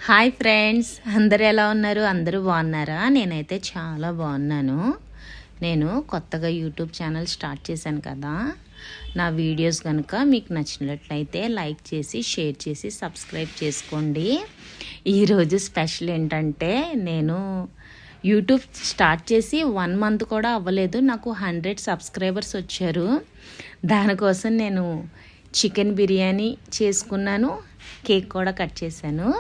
Hi friends, అందరు ఎలా ఉన్నారు? అందరూ బాగున్నారా? నేనైతే చాలా బాగున్నాను. నేను కొత్తగా యూట్యూబ్ ఛానల్ స్టార్ట్ చేశాను కదా. నా వీడియోస్ కనుక మీకు నచ్చినట్లయితే లైక్ చేసి, షేర్ చేసి, సబ్స్క్రైబ్ చేసుకోండి. ఈరోజు స్పెషల్ ఏంటంటే, నేను యూట్యూబ్ స్టార్ట్ చేసి 1 మంత్ కూడా అవ్వలేదు, నాకు 100 సబ్స్క్రైబర్స్ వచ్చారు. దానికోసం నేను చికెన్ బిర్యానీ చేసుకున్నాను, కేక్ కూడా కట్ చేశాను.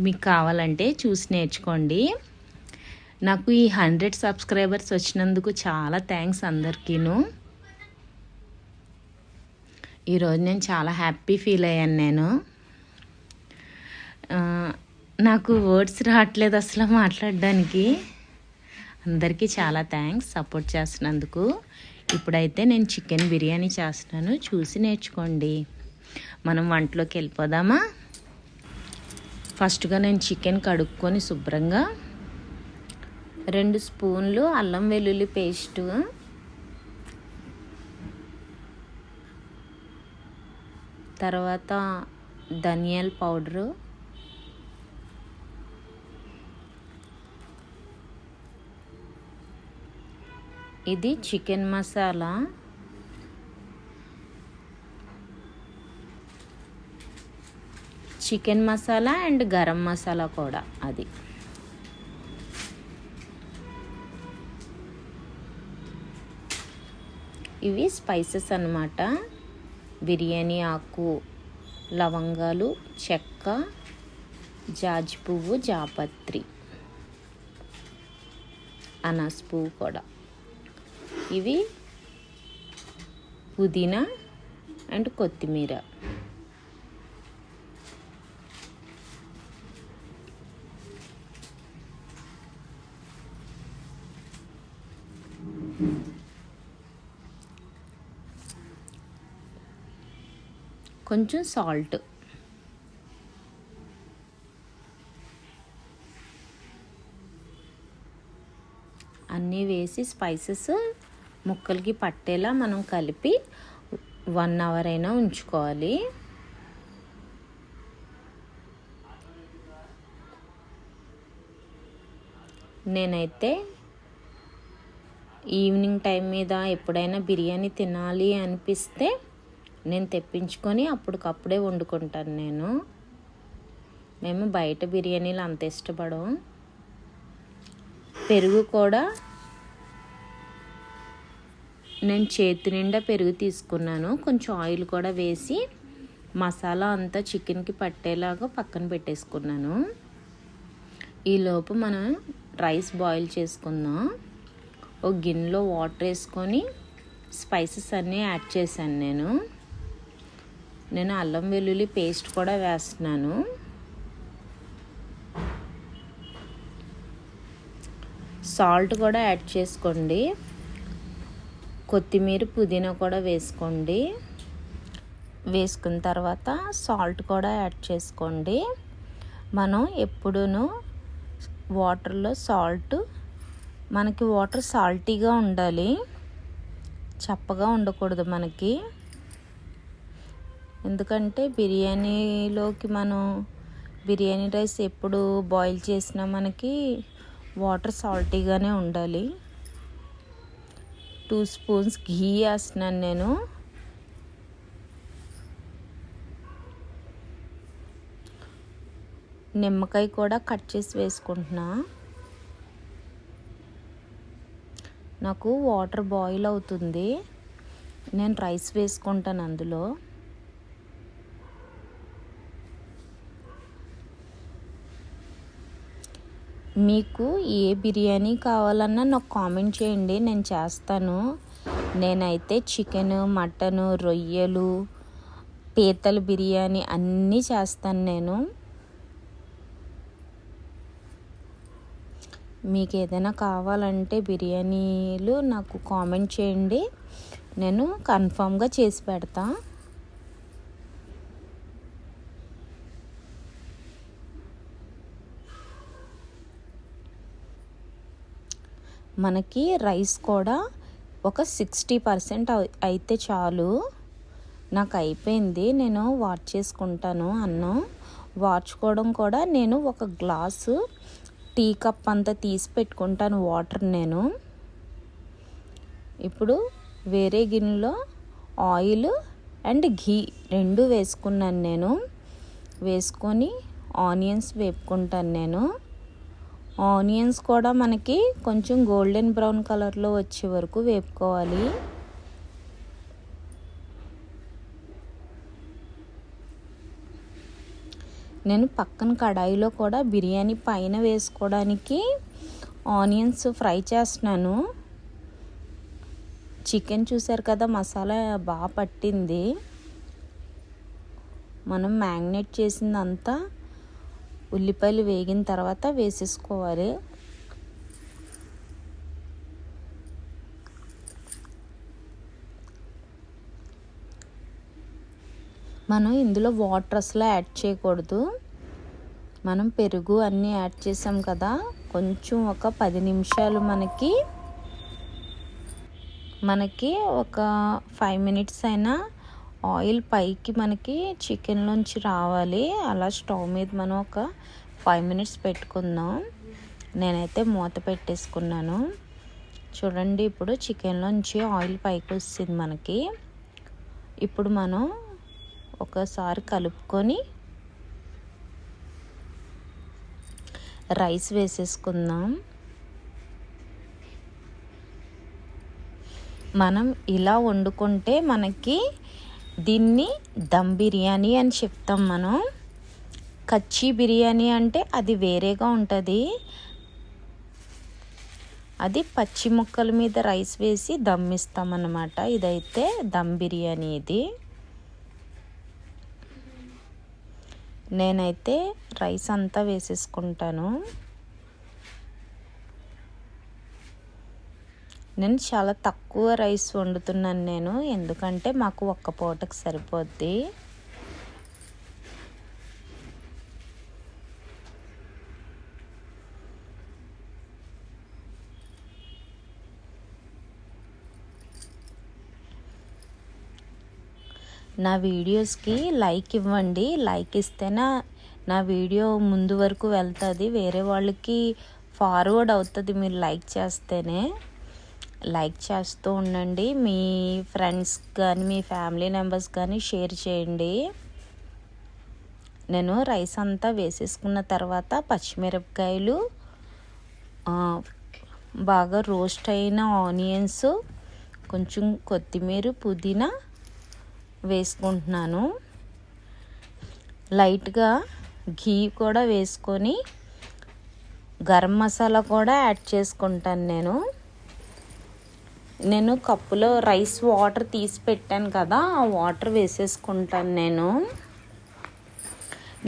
మీకు కావాలంటే చూసి నేర్చుకోండి. నాకు ఈ 100 సబ్స్క్రైబర్స్ వచ్చినందుకు చాలా థ్యాంక్స్ అందరికీను. ఈరోజు నేను చాలా హ్యాపీ ఫీల్ అయ్యాను. నాకు వర్డ్స్ రావట్లేదు అసలు మాట్లాడడానికి. అందరికీ చాలా థ్యాంక్స్ సపోర్ట్ చేస్తున్నందుకు. ఇప్పుడైతే నేను చికెన్ బిర్యానీ చేస్తున్నాను, చూసి నేర్చుకోండి. మనం వంటలోకి వెళ్ళిపోదామా? ఫస్ట్గా నేను చికెన్ కడుక్కొని శుభ్రంగా 2 స్పూన్లు అల్లం వెల్లుల్లి పేస్టు, తర్వాత ధనియాల పౌడరు, ఇది chicken masala, chicken masala and garam masala కూడా. అది ఇవి స్పైసెస్ అన్నమాట. బిర్యానీ ఆకు, లవంగాలు, చెక్క, జాజి పువ్వు, జాపత్రి, అనాస్ పువ్వు కూడా. ఇవి పుదీనా అండ్ కొత్తిమీర. కొంచెం సాల్ట్. అన్నీ వేసి స్పైసెస్ ముక్కలకి పట్టేలా మనం కలిపి 1 అవర్ అయినా ఉంచుకోవాలి. నేనైతే ఈవినింగ్ టైం మీద ఎప్పుడైనా బిర్యానీ తినాలి అనిపిస్తే నేను తెప్పించుకొని అప్పటికప్పుడే వండుకుంటాను. మేము బయట బిర్యానీలు అంత ఇష్టపడం. పెరుగు కూడా నేను చేతి నిండా పెరుగు తీసుకున్నాను. కొంచెం ఆయిల్ కూడా వేసి మసాలా అంతా చికెన్కి పట్టేలాగా పక్కన పెట్టేసుకున్నాను. ఈలోపు మనం రైస్ బాయిల్ చేసుకుందాం. ఒక గిన్నెలో వాటర్ వేసుకొని స్పైసెస్ అన్నీ యాడ్ చేశాను. నేను అల్లం వెల్లుల్లి పేస్ట్ కూడా వేస్తున్నాను. సాల్ట్ కూడా యాడ్ చేసుకోండి. కొత్తిమీర, పుదీనా కూడా వేసుకోండి. వేసుకున్న తర్వాత సాల్ట్ కూడా యాడ్ చేసుకోండి. మనం ఎప్పుడూను వాటర్లో మనకి వాటర్ సాల్టీగా ఉండాలి, చప్పగా ఉండకూడదు మనకి. ఎందుకంటే బిర్యానీలోకి మనం బిర్యానీ రైస్ ఎప్పుడు బాయిల్ చేసినా మనకి వాటర్ సాల్టీగానే ఉండాలి. 2 స్పూన్స్ ఘీ వేస్తున్నాను నేను. నిమ్మకాయ కూడా కట్ చేసి వేసుకుంటున్నా. నాకు వాటర్ బాయిల్ అవుతుంది, నేను రైస్ వేసుకుంటాను అందులో. మీకు ఏ బిర్యానీ కావాలన్నా నాకు కామెంట్ చేయండి, నేను చేస్తాను. నేనైతే చికెన్, మటన్, రొయ్యలు, పీతల బిర్యానీ అన్నీ చేస్తాను నేను. మీకు ఏదైనా కావాలంటే బిర్యానీలు నాకు కామెంట్ చేయండి, నేను కన్ఫామ్గా చేసి పెడతా. మనకి రైస్ కూడా ఒక 60% అయితే చాలు. నాకు అయిపోయింది, నేను వాష్ చేసుకుంటాను అన్నం. వార్చుకోవడం కూడా నేను ఒక గ్లాసు టీ కప్ అంతా తీసి పెట్టుకుంటాను వాటర్. నేను ఇప్పుడు వేరే గిన్నెలో ఆయిల్ అండ్ ఘీ రెండు వేసుకున్నాను. నేను వేసుకొని ఆనియన్స్ వేపుకుంటాను. నేను ఆనియన్స్ కూడా మనకి కొంచెం గోల్డెన్ బ్రౌన్ కలర్లో వచ్చే వరకు వేపుకోవాలి. నేను పక్కన కడాయిలో కూడా బిర్యానీ పైన వేసుకోవడానికి ఆనియన్స్ ఫ్రై చేస్తున్నాను. చికెన్ చూసారు కదా, మసాలా బాగా పట్టింది. మనం మ్యాగ్నేట్ చేసిందంతా ఉల్లిపాయలు వేగిన తర్వాత వేసేసుకోవాలి. మనం ఇందులో వాటర్ అసలు యాడ్ చేయకూడదు. మనం పెరుగు అన్నీ యాడ్ చేసాం కదా, కొంచెం ఒక 10 నిమిషాలు మనకి ఒక 5 మినిట్స్ అయినా ఆయిల్ పైకి మనకి చికెన్లోంచి రావాలి. అలా స్టవ్ మీద మనం ఒక 5 మినిట్స్ పెట్టుకుందాం. నేనైతే మూత పెట్టేసుకున్నాను. చూడండి, ఇప్పుడు చికెన్లోంచి ఆయిల్ పైకి వస్తుంది మనకి. ఇప్పుడు మనం ఒకసారి కలుపుకొని రైస్ వేసేసుకుందాం. మనం ఇలా వండుకుంటే మనకి దీన్ని దమ్ బిర్యానీ అని చెప్తాం. మనం కచ్చి బిర్యానీ అంటే అది వేరేగా ఉంటుంది. అది పచ్చి ముక్కల మీద రైస్ వేసి దమ్ ఇస్తామన్నమాట. ఇదైతే దమ్ బిర్యానీ. ఇది నేనైతే రైస్ అంతా వేసేసుకుంటాను. నేను చాలా తక్కువ రైస్ వండుతున్నాను నేను, ఎందుకంటే మాకు ఒక్క పూటకు సరిపోద్ది. నా వీడియోస్కి లైక్ ఇవ్వండి. లైక్ ఇస్తేనే నా వీడియో ముందు వరకు వెళ్తుంది, వేరే వాళ్ళకి ఫార్వర్డ్ అవుతుంది. మీరు లైక్ చేస్తేనే. లైక్ చేస్తూ ఉండండి. మీ ఫ్రెండ్స్ కానీ మీ ఫ్యామిలీ మెంబర్స్ కానీ షేర్ చేయండి. నేను రైస్ అంతా వేసేసుకున్న తర్వాత పచ్చిమిరపకాయలు, బాగా రోస్ట్ అయిన ఆనియన్స్, కొంచెం కొత్తిమీర, పుదీనా వేసుకుంటున్నాను. లైట్గా ఘీ కూడా వేసుకొని గరం మసాలా కూడా యాడ్ చేసుకుంటాను. నేను కప్పులో రైస్ వాటర్ తీసి పెట్టాను కదా, ఆ వాటర్ వేసేసుకుంటాను.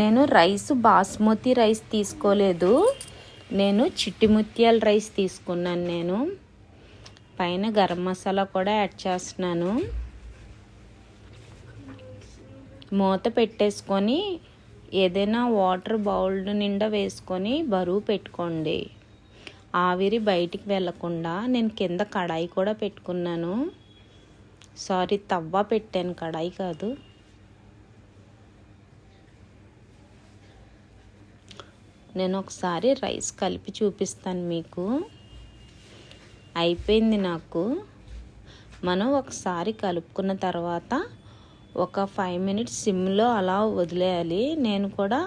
నేను రైస్ బాస్మతి రైస్ తీసుకోలేదు, నేను చిట్టి ముత్యాల రైస్ తీసుకున్నాను. నేను పైన గరం మసాలా కూడా యాడ్ చేస్తున్నాను. మూత పెట్టేసుకొని ఏదైనా వాటర్ బౌల్ నిండా వేసుకొని బరువు పెట్టుకోండి, ఆవిరి బయటికి వెళ్ళకుండా. నేను కింద కడాయి కూడా పెట్టుకున్నాను. సారీ, తవ్వ పెట్టాను, కడాయి కాదు. నేను ఒకసారి రైస్ కలిపి చూపిస్తాను మీకు. అయిపోయింది నాకు. మనం ఒకసారి కలుపుకున్న తర్వాత ఒక 5 మినిట్స్ సిమ్లో అలా వదిలేయాలి. నేను కూడా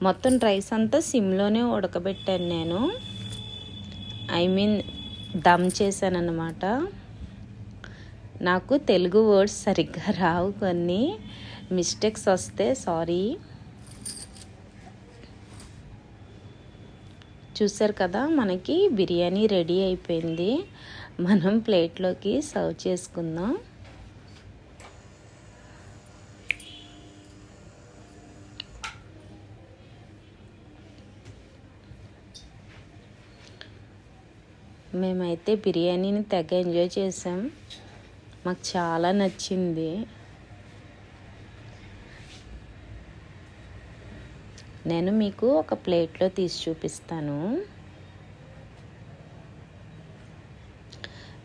మొత్తం రైస్ అంతా సిమ్లోనే ఉడకబెట్టాను. దమ్ చేశాను అన్నమాట. నాకు తెలుగు వర్డ్స్ సరిగ్గా రావు, కొన్ని మిస్టేక్స్ వస్తే సారీ. చూసారు కదా, మనకి బిర్యానీ రెడీ అయిపోయింది. మనం ప్లేట్లోకి సర్వ్ చేసుకుందాం. మేమైతే బిర్యానీని తెగ ఎంజాయ్ చేసాం. మాకు చాలా నచ్చింది. నేను మీకు ఒక ప్లేట్లో తీసి చూపిస్తాను.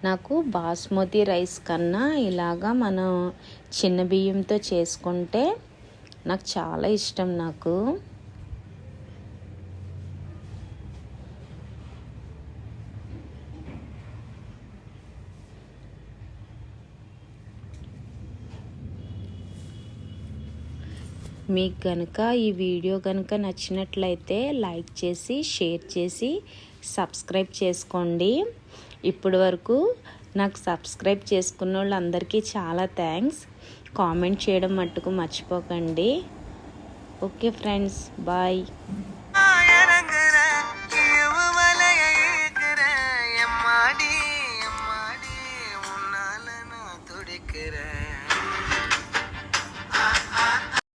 నాకు బాస్మతి రైస్ కన్నా ఇలాగా మనం చిన్న బియ్యంతో చేసుకుంటే నాకు చాలా ఇష్టం. నాకు మీకు కనుక ఈ వీడియో కనుక నచ్చినట్లయితే లైక్ చేసి షేర్ చేసి సబ్స్క్రైబ్ చేసుకోండి. ఇప్పటి వరకు నాకు సబ్స్క్రైబ్ చేసుకున్న వాళ్ళందరికీ చాలా థ్యాంక్స్. కామెంట్ చేయడం మట్టుకు మర్చిపోకండి. Okay friends, bye.